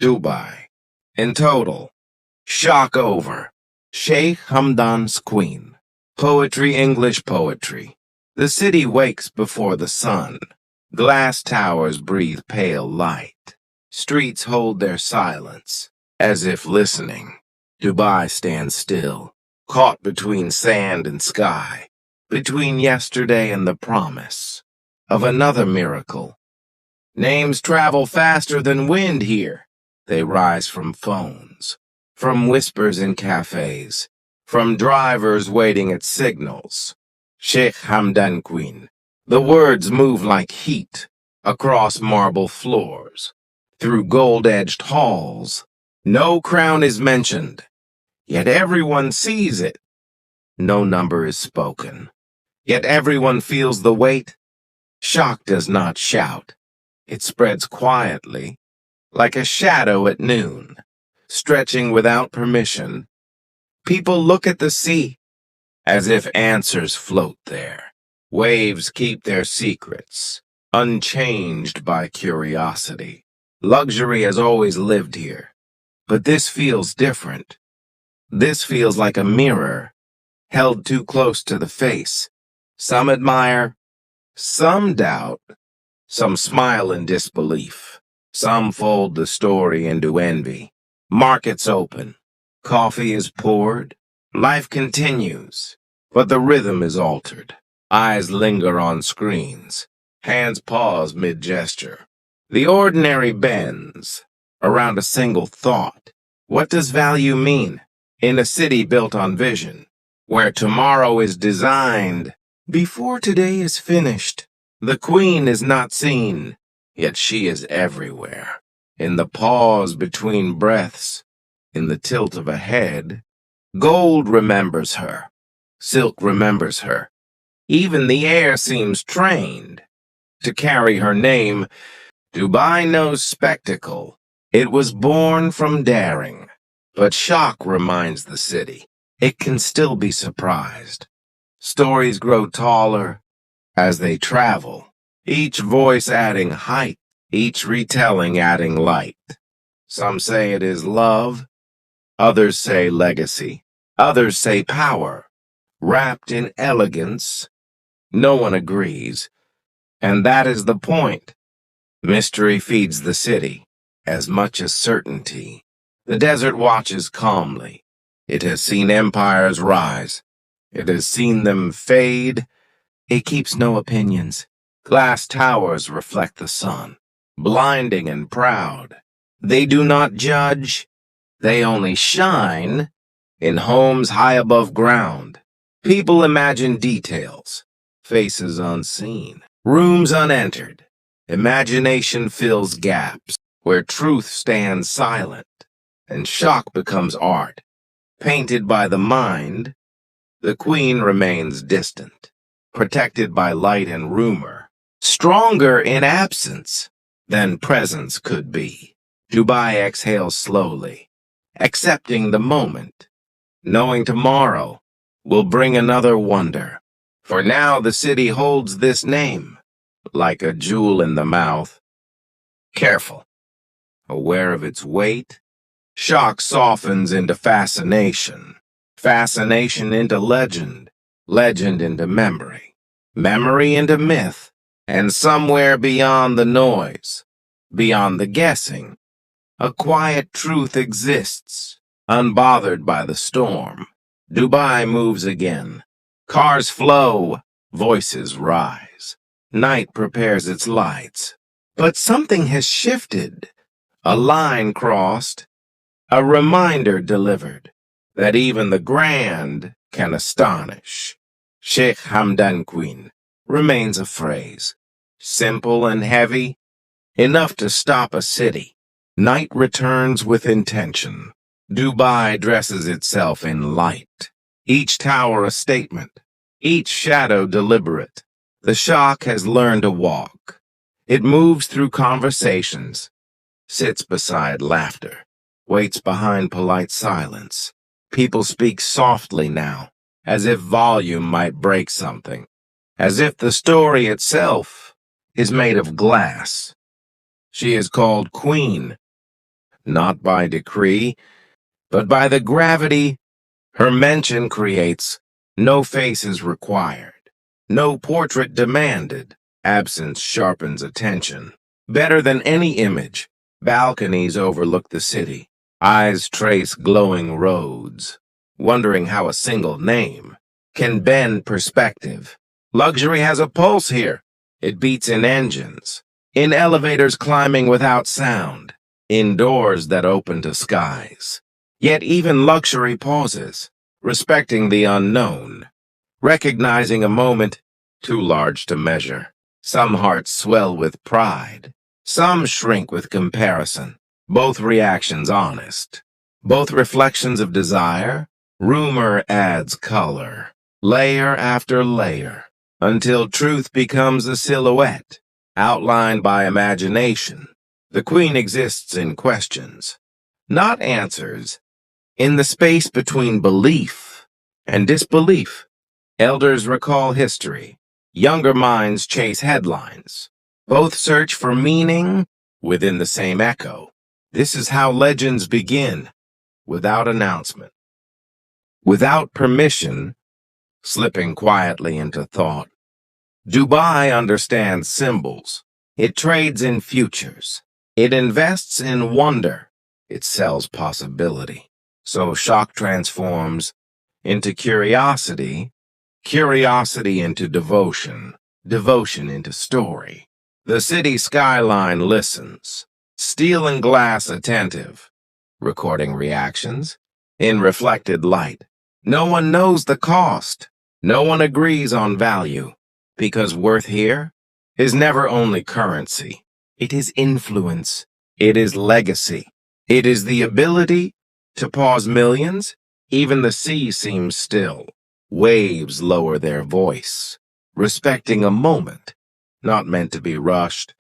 Dubai. In total, shock over. Sheikh Hamdan's Queen. Poetry, English poetry. The city wakes before the sun. Glass towers breathe pale light. Streets hold their silence, as if listening. Dubai stands still, caught between sand and sky, between yesterday and the promise of another miracle. Names travel faster than wind here. They rise from phones, from whispers in cafes, from drivers waiting at signals. Sheikh Hamdan Queen. The words move like heat across marble floors, through gold-edged halls. No crown is mentioned, yet everyone sees it. No number is spoken, yet everyone feels the weight. Shock does not shout. It spreads quietly, like a shadow at noon, stretching without permission. People look at the sea, as if answers float there. Waves keep their secrets, unchanged by curiosity. Luxury has always lived here, but this feels different. This feels like a mirror, held too close to the face. Some admire, some doubt, some smile in disbelief. Some fold the story into envy. Markets open. Coffee is poured. Life continues, but the rhythm is altered. Eyes linger on screens. Hands pause mid-gesture. The ordinary bends around a single thought. What does value mean in a city built on vision, where tomorrow is designed before today is finished? The queen is not seen, yet she is everywhere. In the pause between breaths, in the tilt of a head, gold remembers her. Silk remembers her. Even the air seems trained to carry her name. Dubai knows spectacle. It was born from daring. But shock reminds the city. It can still be surprised. Stories grow taller as they travel, each voice adding height, each retelling adding light. Some say it is love, others say legacy, others say power, wrapped in elegance. No one agrees, and that is the point. Mystery feeds the city as much as certainty. The desert watches calmly. It has seen empires rise. It has seen them fade. It keeps no opinions. Glass towers reflect the sun, blinding and proud. They do not judge. They only shine in homes high above ground. People imagine details, faces unseen, rooms unentered. Imagination fills gaps where truth stands silent, and shock becomes art. Painted by the mind, the queen remains distant, protected by light and rumor, stronger in absence than presence could be. Dubai exhales slowly, accepting the moment, knowing tomorrow will bring another wonder. For now the city holds this name, like a jewel in the mouth. Careful, aware of its weight, shock softens into fascination, fascination into legend, legend into memory, memory into myth, and somewhere beyond the noise, beyond the guessing, a quiet truth exists, unbothered by the storm. Dubai moves again. Cars flow, voices rise. Night prepares its lights. But something has shifted. A line crossed, a reminder delivered that even the grand can astonish. Sheikh Hamdan Queen remains a phrase, simple and heavy, enough to stop a city. Night returns with intention. Dubai dresses itself in light. Each tower a statement, each shadow deliberate. The shock has learned to walk. It moves through conversations, sits beside laughter, waits behind polite silence. People speak softly now, as if volume might break something, as if the story itself is made of glass. She is called Queen, not by decree, but by the gravity her mention creates. No face is required, no portrait demanded. Absence sharpens attention. Better than any image, balconies overlook the city. Eyes trace glowing roads, wondering how a single name can bend perspective. Luxury has a pulse here. It beats in engines, in elevators climbing without sound, in doors that open to skies. Yet even luxury pauses, respecting the unknown, recognizing a moment too large to measure. Some hearts swell with pride, some shrink with comparison, both reactions honest, both reflections of desire. Rumor adds color, layer after layer, until truth becomes a silhouette, outlined by imagination. The queen exists in questions, not answers, in the space between belief and disbelief. Elders recall history, younger minds chase headlines. Both search for meaning within the same echo. This is how legends begin, without announcement, without permission, slipping quietly into thought. Dubai understands symbols. It trades in futures. It invests in wonder. It sells possibility. So shock transforms into curiosity, curiosity into devotion, devotion into story. The city skyline listens, steel and glass attentive, recording reactions in reflected light. No one knows the cost. No one agrees on value, because worth here is never only currency. It is influence. It is legacy. It is the ability to pause millions. Even the sea seems still. Waves lower their voice, respecting a moment, not meant to be rushed.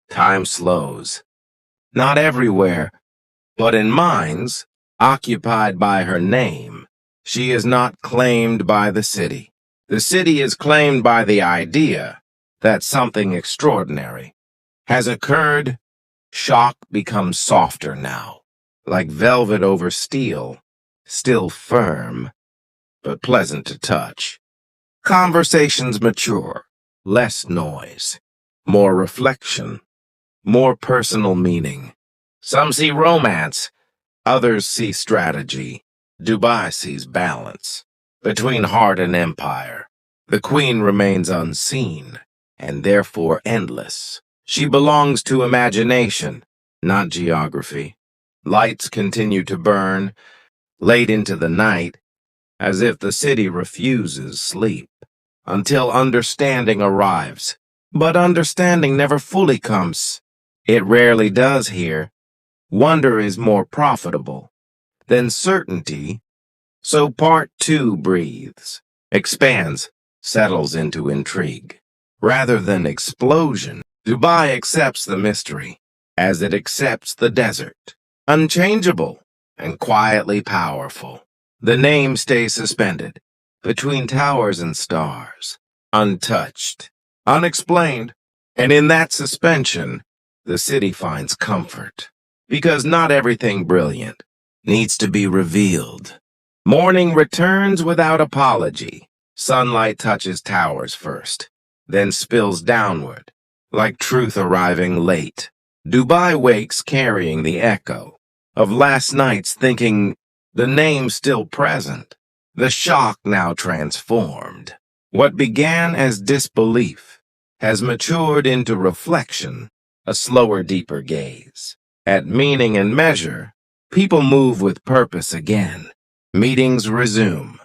Time slows. Not everywhere, but in minds occupied by her name. She is not claimed by the city. The city is claimed by the idea that something extraordinary has occurred. Shock becomes softer now, like velvet over steel, still firm, but pleasant to touch. Conversations mature, less noise, more reflection, more personal meaning. Some see romance, others see strategy. Dubai sees balance. Between heart and empire, the queen remains unseen, and therefore endless. She belongs to imagination, not geography. Lights continue to burn, late into the night, as if the city refuses sleep, until understanding arrives. But understanding never fully comes. It rarely does here. Wonder is more profitable than certainty. So part two breathes, expands, settles into intrigue. Rather than explosion, Dubai accepts the mystery, as it accepts the desert. Unchangeable and quietly powerful. The name stays suspended between towers and stars, untouched, unexplained. And in that suspension, the city finds comfort, because not everything brilliant needs to be revealed. Morning returns without apology. Sunlight touches towers first, then spills downward, like truth arriving late. Dubai wakes carrying the echo of last night's thinking, the name still present, the shock now transformed. What began as disbelief has matured into reflection, a slower, deeper gaze. At meaning and measure, people move with purpose again. Meetings resume.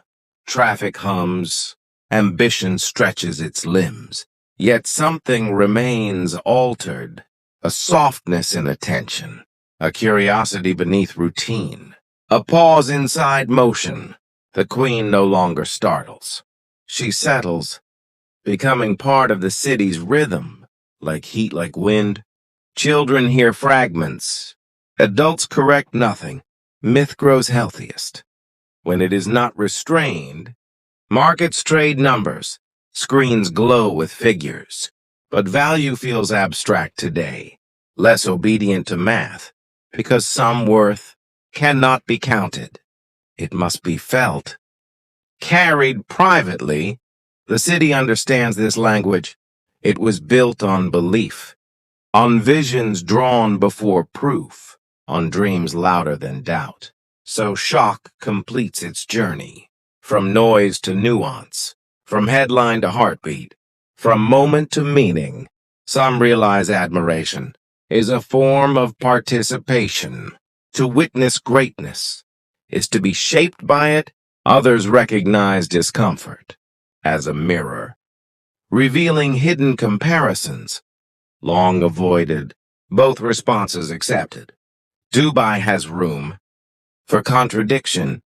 Traffic hums. Ambition stretches its limbs. Yet something remains altered. A softness in attention. A curiosity beneath routine. A pause inside motion. The queen no longer startles. She settles, becoming part of the city's rhythm, like heat, like wind. Children hear fragments. Adults correct nothing. Myth grows healthiest when it is not restrained. Markets trade numbers. Screens glow with figures. But value feels abstract today, less obedient to math. because some worth cannot be counted. It must be felt. Carried privately, the city understands this language. It was built on belief, on visions drawn before proof, on dreams louder than doubt. So shock completes its journey, from noise to nuance, from headline to heartbeat, from moment to meaning. Some realize admiration is a form of participation. To witness greatness is to be shaped by it. Others recognize discomfort as a mirror, revealing hidden comparisons, long avoided, both responses accepted. Dubai has room for contradiction.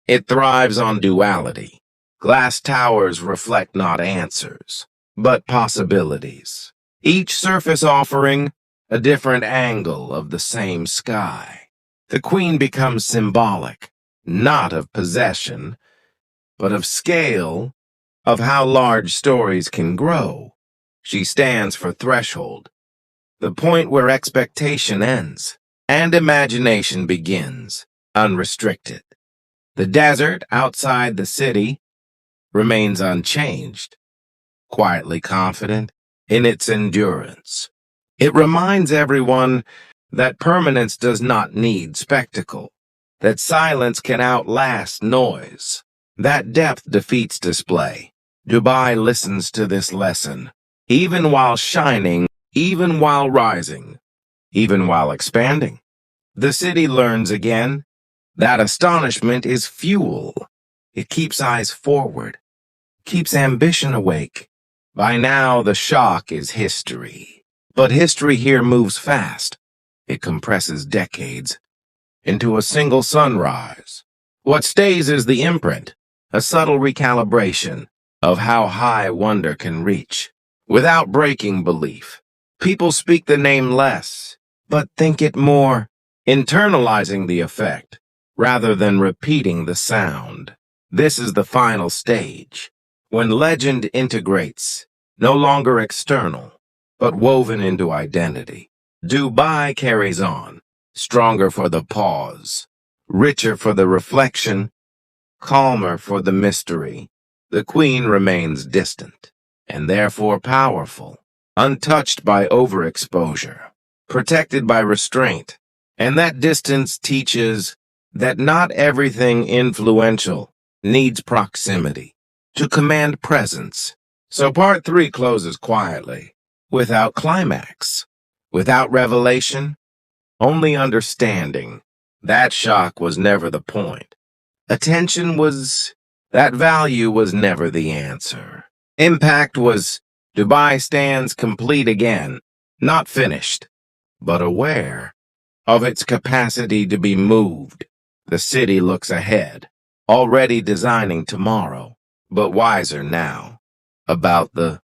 It thrives on duality. Glass towers reflect not answers, but possibilities. Each surface offering a different angle of the same sky. The queen becomes symbolic, not of possession, but of scale, of how large stories can grow. She stands for threshold, the point where expectation ends and imagination begins, unrestricted. The desert outside the city remains unchanged, quietly confident in its endurance. It reminds everyone that permanence does not need spectacle, that silence can outlast noise, that depth defeats display. Dubai listens to this lesson, even while shining, even while rising, even while expanding. The city learns again that astonishment is fuel. It keeps eyes forward, keeps ambition awake. By now, the shock is history. But history here moves fast. It compresses decades into a single sunrise. What stays is the imprint, a subtle recalibration of how high wonder can reach, without breaking belief. People speak the name less, but think it more, internalizing the effect, rather than repeating the sound. This is the final stage, when legend integrates, no longer external, but woven into identity. Dubai carries on, stronger for the pause, richer for the reflection, calmer for the mystery. The queen remains distant, and therefore powerful, untouched by overexposure, protected by restraint. And that distance teaches that not everything influential needs proximity to command presence. So part 3 closes quietly, without climax, without revelation, only understanding. That shock was never the point. Attention was, that value was never the answer. Impact was, Dubai stands complete again, not finished, but aware of its capacity to be moved. The city looks ahead, already designing tomorrow, but wiser now about the